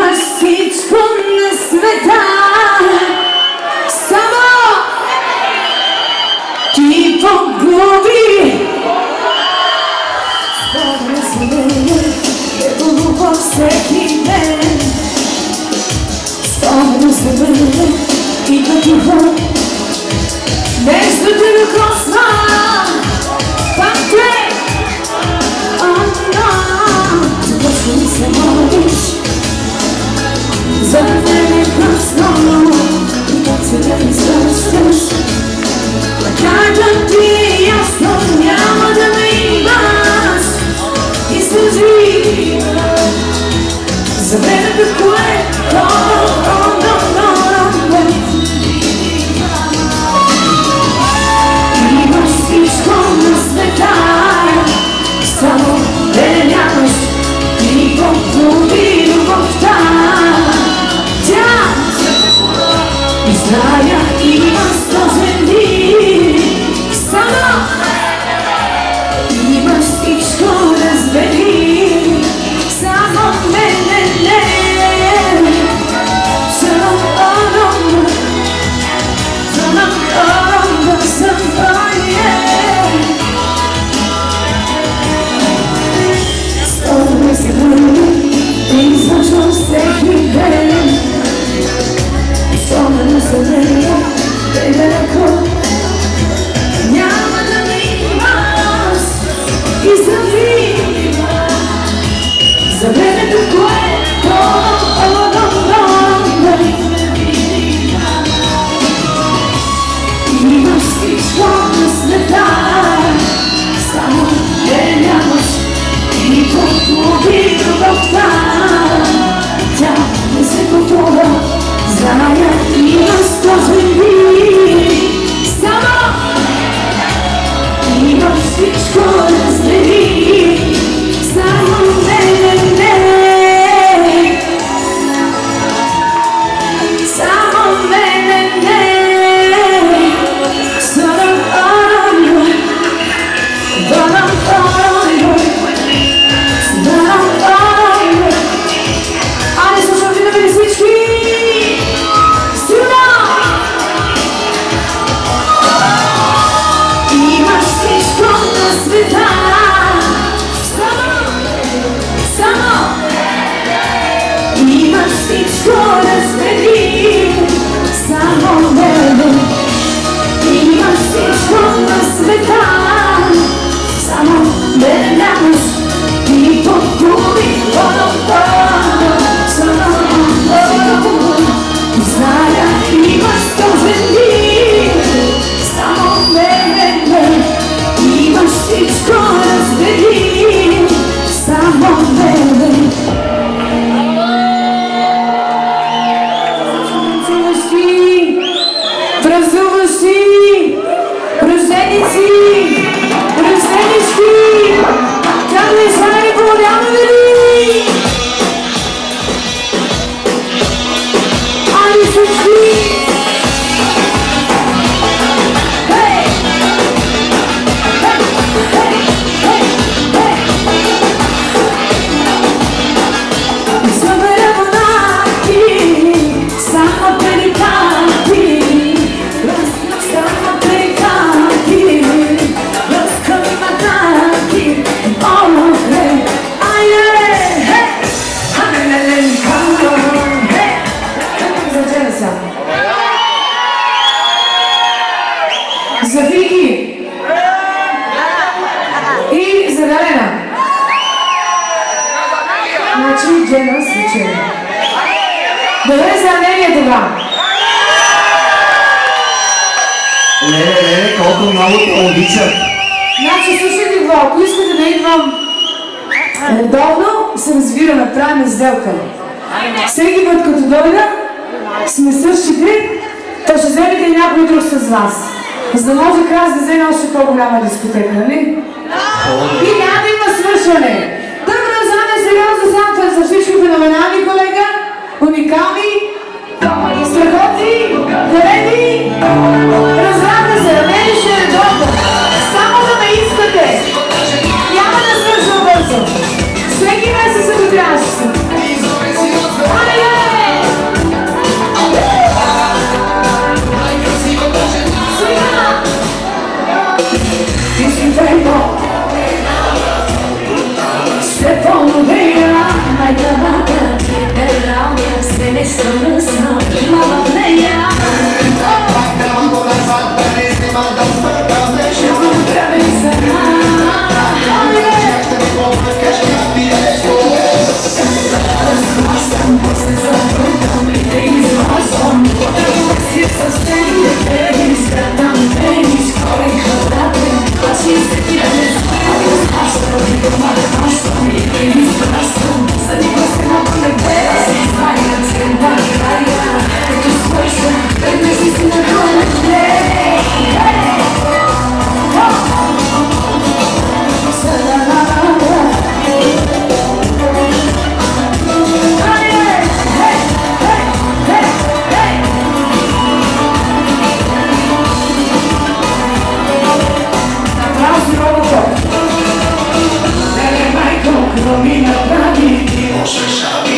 Имаш всичко на света, само ти погуби. Спомня се мене, любов всеки ден. Спомня се мене и да тихо нещо ти докосна. Факт е, започва ми се молиш за мене красно и как се да ми срещаш. Кажа ти ясно, няма да ме имаш и служи за времето, което имаш всичко на света, само да нямаш и погуби любовта. Тя и зная има стожени, само имаш всичко разбери, само мене не. И звучно всеки ден спомена за нея, далеко няма да ме имаш и зови за времето, което имаш всичко на света, само не нямаш и погуби любовта. Тя не се готова, зная има стожени, само имаш всичко разбери, само мене не, само мене не. За Вики и за Галена. Значи Джена свечена. Добре, за Анелия това. Леле, колко много те обичат. Значи слушайте го, ако искате да идвам редовно, се разбираме, правим сделка. Всеки път като дойда, сме същите, то ще вземете и някой друг с вас. За да може Крас да вземе още по-голяма дискотека, нали? И няма да има свършване. Да продължаваме сериозно самата за всички феноменални, колега, уникални, страхотни, големи, разбрате се, намери ще е редовно. Само да ме искате. Няма да свършва бързо. Всеки месец се дотряща. Mi naprawi, nie możesz, a